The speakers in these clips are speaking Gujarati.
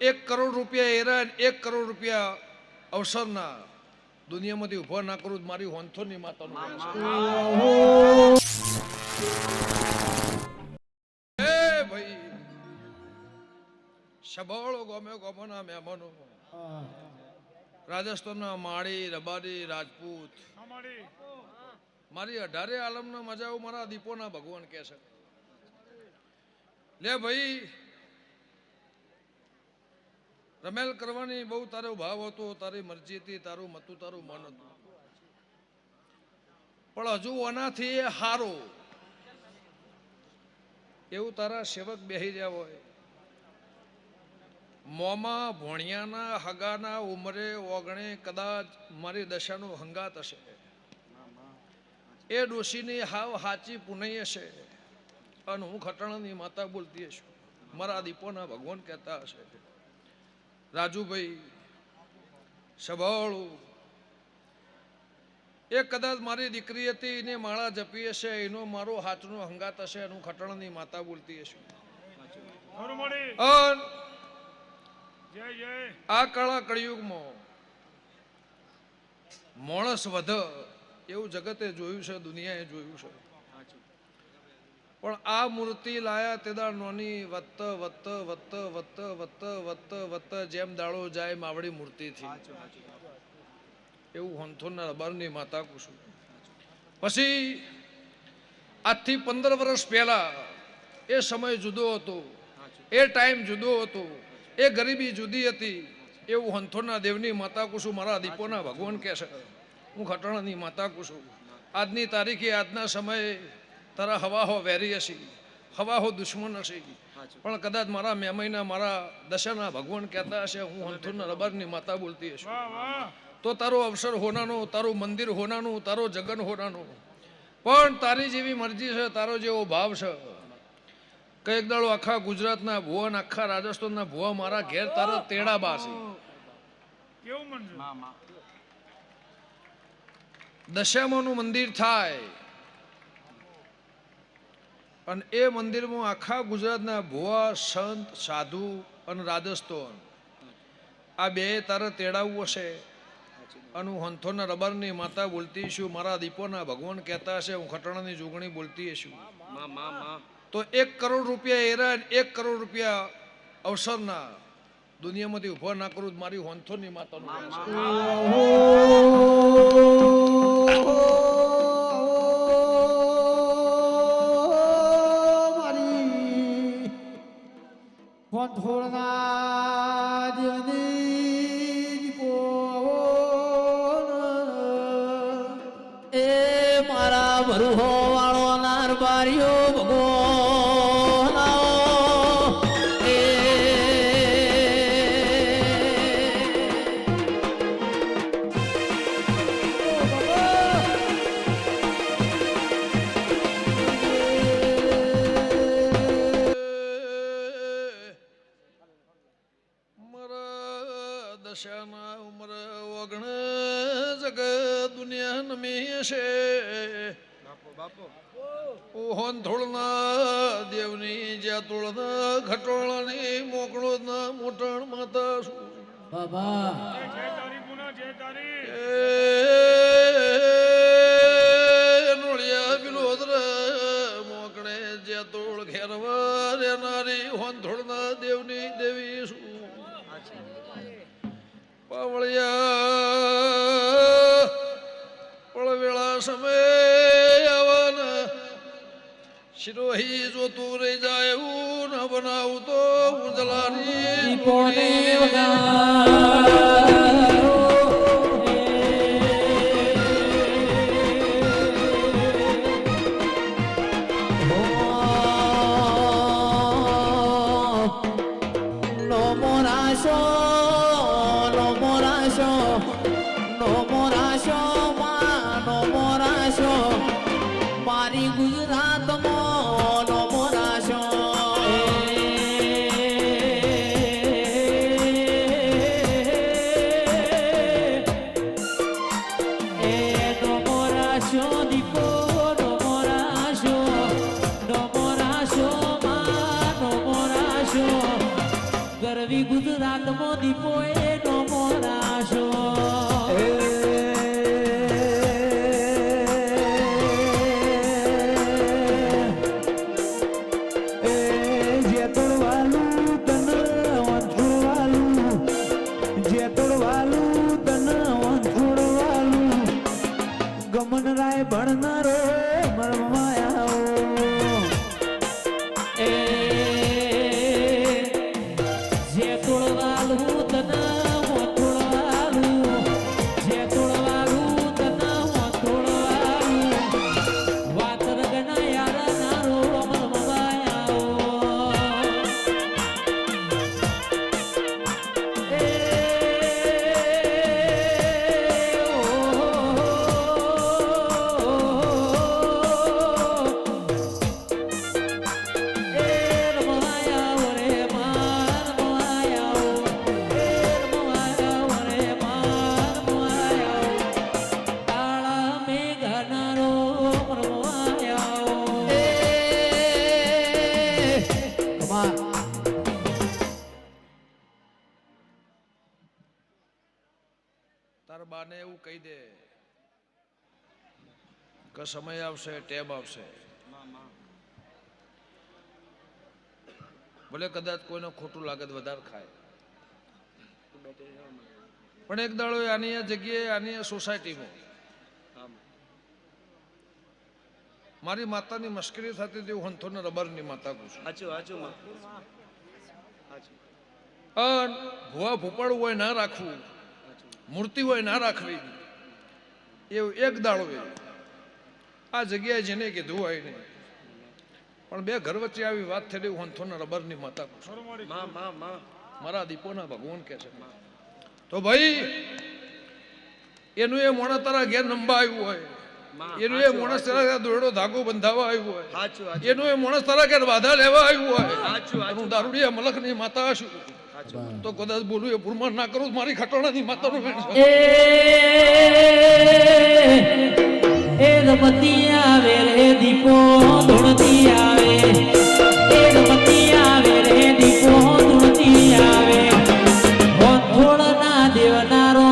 1 કરોડ રૂપિયા એરા 1 કરોડ રૂપિયા અવસરના દુનિયામાંથી ઉભા ના કરું મારી હોંથોની માતાનું એ ભાઈ સબળો ગમે ગમના મહેમાનો રાજસ્થાનના માળી રબારી રાજપૂત મારી 18 આલમના મજા આવું મારા દીપોના ભગવાન કહે છે લે ભાઈ રમેલ કરવાની બહુ તારો ભાવ હતો, તારી મરજી હતી, તારું મતું તારું મન હતું, પણ હજુ આનાથી એ હારો એવું તારા સેવક બેહી રહ્યા હોય મોમાં ભોણિયાના હગાના ઉમરે ઓગણે કદાચ મારી દશાનો હંગાત હશે એ ડોશીની હાવ હાચી પુનઈ હશે અને હું ખટાણાની માતા બોલતી હશું મારા દીપોના ભગવાન કહેતા હશે રાજુભાઈ સબળું એ કદાચ મારી દીકરી હતી એને માળા જપી હશે એનો મારો હાથનો હંગાત હશે એનું ખટાણાની માતા બોલતી હશે આ કાળા કળિયુગમાં માણસ વધ એવું જગતે જોયું છે, દુનિયાએ જોયું છે, પણ આ મૂર્તિ લાયા તેદાર નોની વત્ત વત્ત વત્ત વત્ત વત્ત વત્ત વત્ત જેમ દાડો જાય માવડી મૂર્તિ થી એવું હોંથોના રબારની માતા કુશું. પછી આજથી 15 વર્ષ પહેલા એ સમય જુદો હતો, એ ટાઈમ જુદો હતો, એ ગરીબી જુદી હતી એવું હોંથોના દેવની માતા કુશું મારા દીપોના ભગવાન કહે છે. હું ખટાણાની માતા કુશું. આજની તારીખે આજના સમયે તારા હવાહો વેરી હશે, હવાહો દુશ્મન હશે, પણ કદાચ મારા મેમઈના મારા દશાના ભગવાન કહેતા હશે હું હંથુરના રબારની માતા બોલતી હશું તો તારો અવસર હોનાનો, તારું મંદિર હોનાનું, તારો જગન હોનાનું, પણ તારી જેવી મરજી છે, તારો જેવો ભાવ છે. કઈક દાડો આખા ગુજરાતના ભુવન, આખા રાજસ્થાનના ભુવા મારા ઘેર તારા તેડા બાશે દશામાનું મંદિર થાય અને એ મંદિરમાં આખા ગુજરાતના ભુવા સંત સાધુ અને રાજસ્થાન આ બે તારે તેડાવવું હશે અને હું હંથોના રબારની માતા બોલતી છું મારા દીપોના ભગવાન કહેતા હશે હું ખટાણાની જોગણી બોલતી છું તો 1 કરોડ રૂપિયા એરા 1 કરોડ રૂપિયા અવસરના દુનિયામાંથી ઉભા ના કરું મારી હોંથોની માતાનું મારા ભરુહો વાળો નાર બારીઓ ભગવાન મારા દશાના ઉમર ઓગણ જગ દુનિયા નમી હશે હોંથોળના દેવની જ્યાં તોળના ઘટોળાની મોકળોના મોટણ માતા શું બાબા નોળિયા બિલોદર મોકળે જ્યાં તોળ ઘેરવા રેનારી હોંથોળના દેવની દેવી શું પાવળિયા પળવેળા સમય આવવાના શિરોહી જોતું રહી જાય એવું ન બનાવું તો ઉજલાની મારી ગુજરાતમાં નો મોરાશો નો મોરાશો દીપો નો મોરાશો માં નો મોરાશો ગરવી ગુજરાત સાતમો દીપો એનો મોરાશો ગમનરાય ભણનારો મરમાયા એ જે તોડવાલું તના તોડવાલું જે તોડવાલું તના તોડવાલું વાત રગના યાર નારો મરમાયા તારા બાને એવું કહી દે કે સમય આવશે ટેમ આવશે ભલે કદાચ કોઈને ખોટું લાગે તો વધારે ખાય પણ એક દાડો આની આ જગ્યાએ આની આ સોસાયટીમાં મારી માતાની મશ્કરી થતી હતી હું હંથોને રબરની માતા કહું છું ભૂવા ભૂપાડવું હોય ના રાખવું મૂર્તિ હોય ના રાખવી એવું એક દાડો આ જગ્યાએ જેને કીધું હોય નહીં પણ બે ઘર વચ્ચે આવી વાત થઈ હું હંથોના રબરની માતા કહું છું મારા દીપોના ભગવાન કે છે તો ભાઈ એનું એ મોણા તારા ઘેર નંબા આવ્યું હોય એનું એ માણસ તારા દોરડો ધાગો બંધાવા આવ્યું હોય એનું એ માણસ તારા ઘેર બાધા લેવા આવ્યું હોય હું દારૂડિયા મલકની માતા છું તો કદાચ બોલું એ પુરમાન ના કરું મારી ખટોણાની માતાનું વેણ છે એ રમતી આવે રે દીપો ધૂળતી આવે એ રમતી આવે રે દીપો ધૂળતી આવે થોડ ના દેવનારો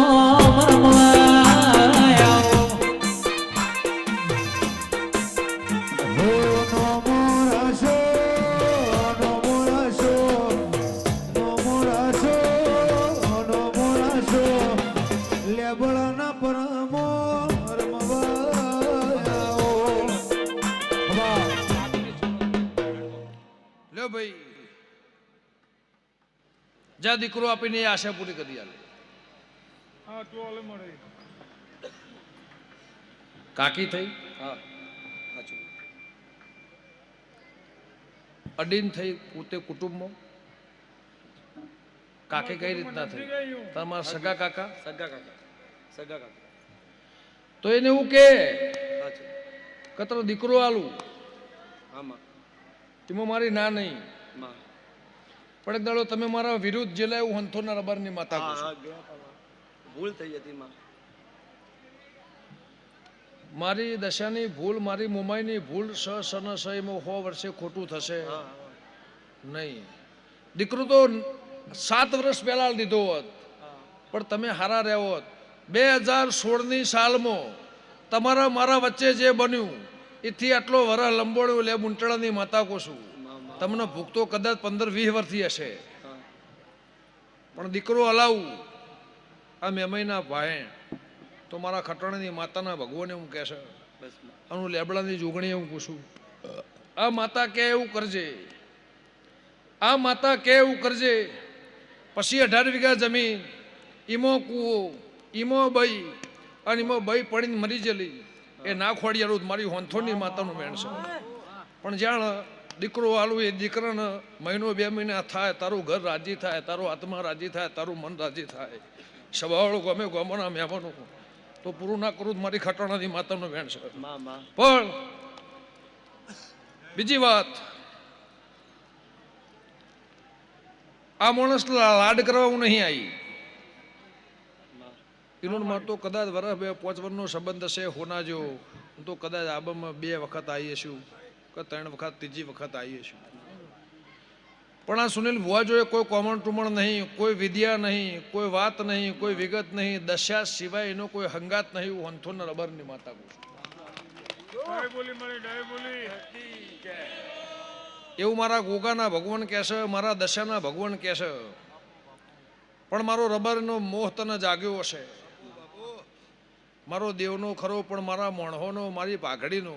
લેબળના પરમો લ્યો ભાઈ જ્યાં દીકરો આપીને એ આશા પૂરી કરી આલે કાકી થઈ અડીન થઈ પોતે કુટુંબમાં કાકી કઈ રીતના થઈ તમારા સગા કાકા તો એને એવું કે કતરો દીકરો આલું તેમાં મારી ના નહીં પણ એક દાડો તમે મારા વિરુદ્ધ જે લાવ્યું હંથોના રબરની માતા ભૂલ થઈ હતી મારી દશાની ભૂલ મારી મુંબઈની ભૂલ સન સહીમાં 100 વર્ષે ખોટું થશે નહીં દીકરો તો 7 વર્ષ પહેલા લીધો હોત પણ તમે હારા રહ્યો હોત 2016ની સાલમાં તમારા મારા વચ્ચે જે બન્યું એથી આટલો વરહ લંબોળ્યો લે મુંટળાની માતા કોશું તમને ભૂખ તો કદાચ 15-20 વર્ષથી હશે પણ દીકરો હલાવું આ મેમઈના ભાઈ તો મારા ખટણાની માતાના ભગવાને હું કહેશે આનું લેબડાની જોગણી હું પૂછું આ માતા કે એવું કરજે આ માતા કે એવું કરજે પછી 18 વીઘા જમીન ઈમો કૂવો ઈમો બઈ અને ઈમો બઈ પડીને મરી ગયેલી એ ના ખોડિયાળું મારી હોંથોની માતાનું મેણ છે પણ જાણ દીકરો આલું એ દીકરાને મહિનો 2 મહિના થાય તારું ઘર રાજી થાય તારો આત્મા રાજી થાય તારું મન રાજી થાય સવાળો ગમે ગમોના મહેમાનો તો પૂરું ના કરું મારી ખટાણાની માતાનું વેણ છે પણ બીજી વાત આ માણસ લાડ કરવા હું નહીં આવી એનો મારે તો કદાચ વર્ષ 2-5 વર્ષનો સંબંધ હશે હોના જો હું તો કદાચ આબમાં 2 વખત આવીએ છું કે 3 વખત ત્રીજી વખત આવીએ છું પણ આ સુનિલ ભુવા જોઈએ કોઈ કોમણ ટુમણ નહીં, કોઈ વિદ્યા નહીં, કોઈ વાત નહીં, કોઈ વિગત નહીં, દશા સિવાય એનો કોઈ હંગાત નહીં. હું હંથોના રબરની માતા કહું છું. એવું મારા ગોગાના ભગવાન કહેશે, મારા દશાના ભગવાન કહેશે. પણ મારો રબરનો મોહ તને જાગ્યો હશે. મારો દેવનો ખરો પણ મારા મોણહોનો, મારી પાઘડીનો,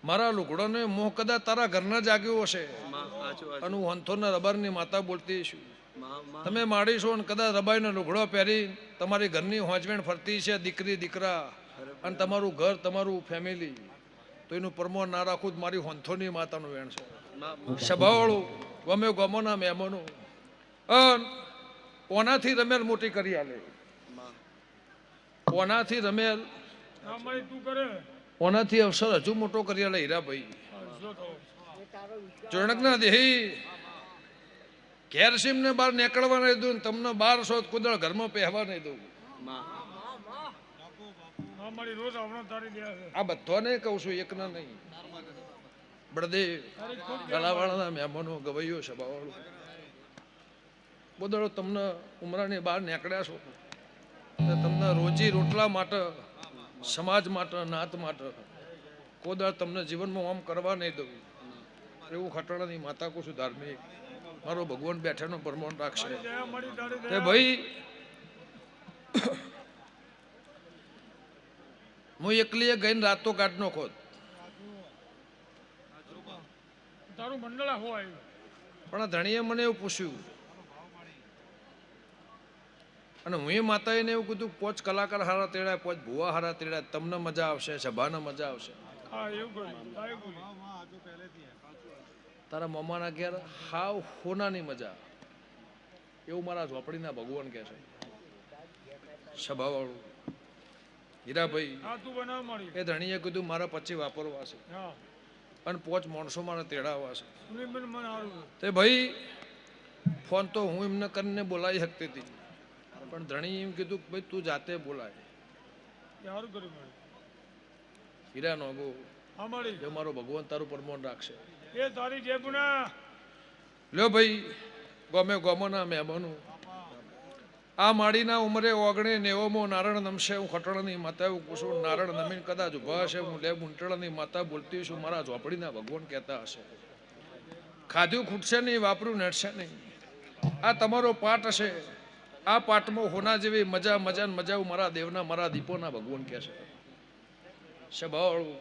મારા લુગડોનો મોહ કદાચ તારા ઘરના જાગ્યો હશે. અને હું હંથોના રબરની માતા બોલતી છું. તમે માડીશો અને કદાચ રબાઈનો લુગડો પહેરી તમારી ઘરની હોંચવેણ ફરતી છે દીકરી દીકરા અને તમારું ઘર તમારું ફેમિલી, તો એનું પરમો ના રાખું જ મારી હોંથોની માતાનું વેણ છે. સભાવાળું ગમે ગમોના મહેમાનો ઓનાથી રમેલ મોટી કરી આલે, ઓનાથી રમેલ ઓનાથી અવસર હજુ મોટો કરી આલે. હીરાભાઈ ચોણકના દેહી ઘેરસીમ ને બહાર નીકળવા નહીં દઉં, તમને 1200 કુદળ ઘરમાં પહેવા નહીં દઉં. આ બધાને કહું છું, એકના નહીં. બળદેવ ગલાવાળાના મહેમાનો, ગવૈયો સભાવાળો બોદળો તમને ઉમરાની બહાર નીકળ્યા છો, તમને રોજી રોટલા માટે, સમાજ માટે, નાત માટે કોદળ તમને જીવનમાં આમ કરવા નહીં દઉં. એવું ખટાણાની માતા કહું છું. ધાર્મિક મારો ભગવાન બેઠાનો પરમાણ રાખશે. તે ભાઈ હું એકલી ગઈને રાત તો કાઢ નો ખોદ, પણ ધણીએ મને એવું પૂછ્યું અને હું એ માતાએ એવું કીધું, 5 કલાકાર હારા તેડાય, 5 ભુવા હારા તેડાય, તમને મજા આવશે, સભાને મજા આવશે. તારા મમ્માના ઘેર હાવ હોનાની મજા, એવું મારા ઝોપડીના ભગવાન કહે છે. સભાવાળું હીરાભાઈ એ ધણીએ કીધું મારા 25 વાપરવા છે અને 5 માણસો મારે તેડાવવા છે. તે ભાઈ ફોન તો હું એમને કરીને બોલાવી શકતી હતી, પણ ધણી એમ કીધું કે ભાઈ તું જાતે બોલાય. હીરા નોગો જો મારો ભગવાન તારું પરમાણ રાખશે. લ્યો ભાઈ ગમે ગમોના મહેમાનો, આ માડીના ઉંમરે 1990 નારણ નમશે. હું ખટણાની માતા એવું પૂછું, નારણ નમીન કદાચ ઉભા હશે, હું લે ગુંટળાની માતા બોલતી છું. મારા ઝોપડીના ભગવાન કહેતા હશે, ખાધું ખૂટશે નહીં, વાપરું નડશે નહીં. આ તમારો પાઠ હશે, આ પાઠમાં હોના જેવી મજા મજા મજા મારા દેવના, મારા દીપોના ભગવાન કહે છે. સભાવાળું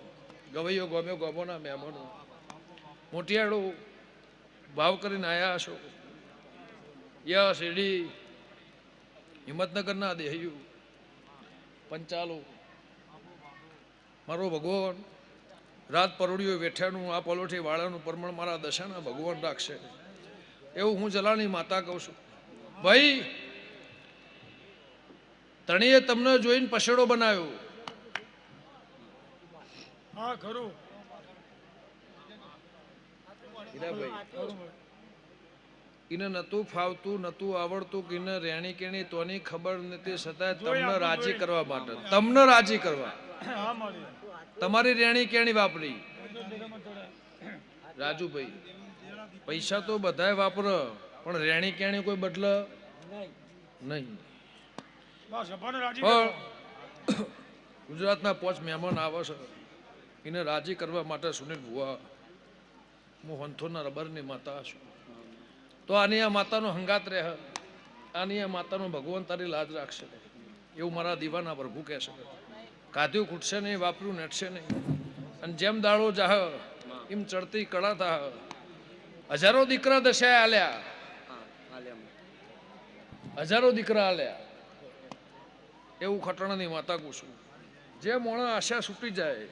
ગવૈયો ગમ્યો ગમોના મહેમાનો, મોટિયાળો ભાવ કરીને આવ્યા છો. યસ એડી હિંમતનગરના દેહયું પંચાલો, મારો ભગવાન રાત પરોડિયો વેઠ્યાનું, આ પલોઠી વાળાનું પરમણ મારા દશાના ભગવાન રાખશે. એવું હું જલાની માતા કહું છું. ભાઈ તણીએ તમને જોઈને પછેડો બનાવ્યો. હા ખરું. એને નતું ફાવતું, નતું આવડતું, કે એને રેણી કેણી તોની ખબર નથી, છતાં તમને રાજી કરવા માટે, તમને રાજી કરવા તમારી રેણી કેણી વાપરી. રાજુભાઈ પૈસા તો બધાય વાપર, પણ રેણી કેણી કોઈ બદલ નહીં. પણ ગુજરાતના 5 મહેમાન આવે છે, એને રાજી કરવા માટે સુનિલ ભુવા હું હંથોના રબરની માતા છું. તો આની આ માતાનો હંગાત રહે, આની આ માતાનો ભગવાન તારી લાજ રાખશે. એવું મારા દીવાના પ્રભુ કહે છે. કાધ્યું ખૂટશે નહીં, વાપર્યું નડશે નહીં. અને જેમ દાડો જાહ એમ ચડતી કળા થાહ. હજારો દીકરા દશાએ આલ્યા, હજારો દીકરા આલ્યા. એવું ખટણાની માતા કહું છું. જે મોણા આશા છૂટી જાય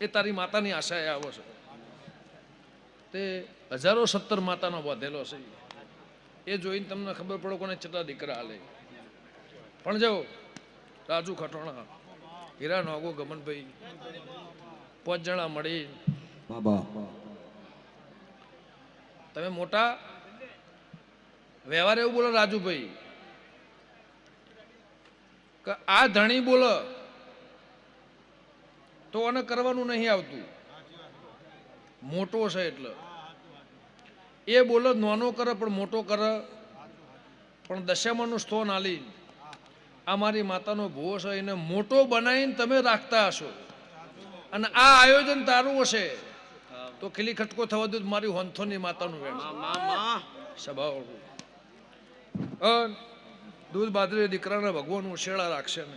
એ તારી માતાની આશાએ આવે છે. તે 1017 માતાનો બાંધેલો છે. એ જોઈને તમને ખબર પડે કોને કેટલા દીકરા હાલે. પણ જો રાજુ ખટોણા, હીરા નોગો ગમનભાઈ 5 જણા મળી તમે મોટા વ્યવહાર એવું બોલો રાજુભાઈ કે આ ધણી બોલો તો એને કરવાનું નહીં આવતું, મોટો છે એટલે. એ બોલો નાનો કરે પણ મોટો કરે, પણ દશામાનું સ્થાન આલી આ મારી માતાનો ભૂવો છે એને મોટો બનાવીને તમે રાખતા હશો, અને આ આયોજન તારું હશે તો ખીલી ખટકો થવા દો મારી હોંથોની માતાનું વેણ સ્વભાવ દૂધ બાદરી દીકરાના ભગવાન ઉછેળા રાખશે ને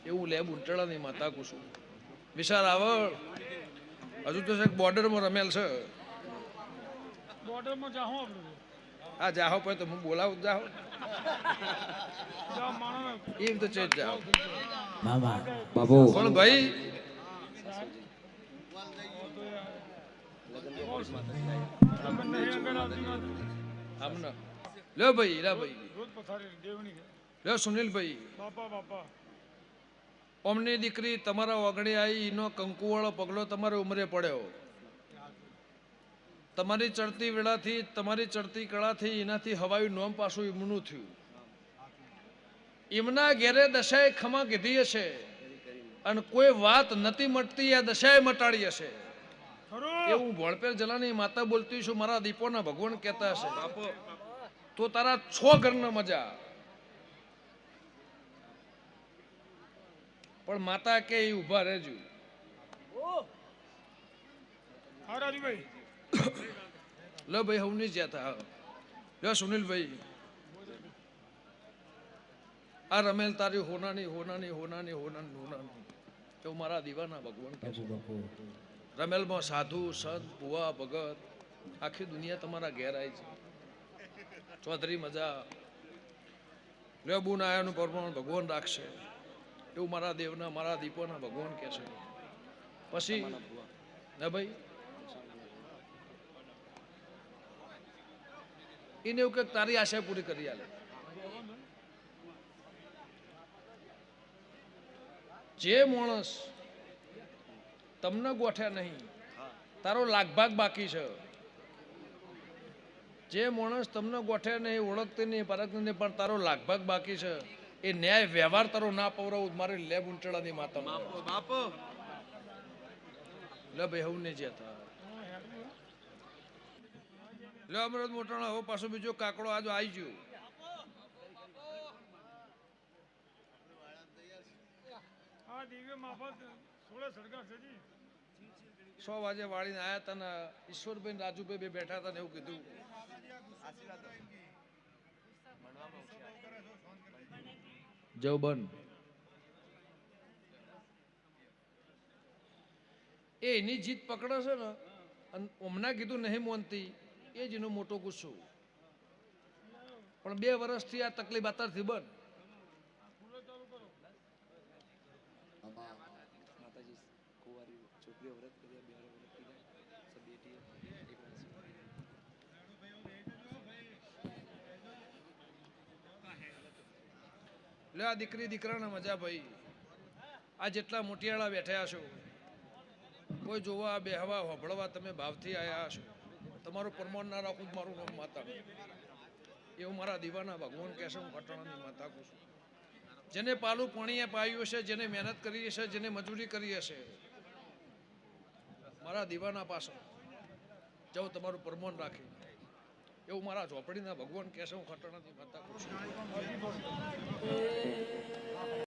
એવું લેબ ઉંટળાની માતા કુશું વિશાળ આવડ હજુ તો બોર્ડરમાં રમેલ છે. બોર્ડરમાં જાહો આપણે આ જાહો પછી તો હું બોલાવું જાહો જા માણો એમ તો છે જ જાહો મામા પણ ભાઈ આમના લ્યો ભાઈ હીરા ભાઈ રોજ પથારી દેવણી લ્યો સુનિલભાઈ બાપા બાપા ઓમની દીકરી તમારા ઓગણે આવી એનો કંકુવાળો પગલો તમારી ઉંમરે પડ્યો, તમારી ચડતી વેળાથી તમારી ચડતી કળાથી એનાથી હવાયું નોમ પાછું એમનું થયું. એમના ઘેરે દશાએ ખમા કીધી હશે અને કોઈ વાત નથી મટતી આ દશાએ મટાડી હશે એવું ભોળપેર જલાની માતા બોલતી છું. મારા દીપોના ભગવાન કહેતા હશે તો તારા છો ઘરના મજા, પણ માતા કે એ ઉભા રહેજો. હા રાજુભાઈ લો ભાઈ હું નહીં જતા લો સુનિલભાઈ આ રમેલ તારી હોનાની હોનાની હોનાની હોનાની હોનાની એવું મારા દીવાના ભગવાન કહે છે. રમેલમાં સાધુ સંત ભુવા ભગત આખી દુનિયા તમારા ઘેર આવી છે. ચૌધરી મજા લ્યો બુન આયાનું પરમાણ ભગવાન રાખશે એવું મારા દેવના મારા દીપોના ભગવાન કહે છે. પછી ના ભાઈ એને એવું કે તારી આશા પૂરી કરી આલે. જે માણસ તમને ગોઠ્યા નહીં તારો લાગભાગ બાકી છે, જે માણસ તમને ગોઠે નહીં ઓળખતી નહીં પરખતી નહીં પણ તારો લાગભાગ બાકી છે એ ન્યાય વ્યવહાર તારો ના પવરાવું મારે લેબ ઉંચળાની માતા લે ભાઈ હું નહીં જતા લે અમરત મોટાણા હવે પાછો બીજો કાકડો આજ આવી ગયો. હા દિવ્ય માફત થોડે સડગા છે જી 100 વાગે વાળીને આયા હતા ને ઈશ્વરભાઈ ને રાજુભાઈ બે બેઠા હતા ને એવું કીધું જવ બન એ એની જીત પકડે છે ને અને હમણાં કીધું નહીં મોનતી એ જ એનો મોટો ગુસ્સો, પણ 2 વર્ષથી આ તકલીફ અત્યારથી બંધ. લે આ દીકરી દીકરાના મજા ભાઈ આ જેટલા મોટિયાળા બેઠ્યા છો કોઈ જોવા બેહવા હોભળવા તમે ભાવથી આવ્યા હશો તમારું પ્રમાણ ના રાખું મારું નામ માતા એવું મારા દીવાના ભગવાન કહેશે. હું ખટાણાની માતા કહું છું. જેને પાલું પાણીએ પાયું હશે, જેને મહેનત કરી હશે, જેને મજૂરી કરી હશે મારા દીવાના પાસે જાઓ તમારું પ્રમાણ રાખી એવું મારા ઝોપડીના ભગવાન કહેશે. હું ખટાણાની માતા કહું છું.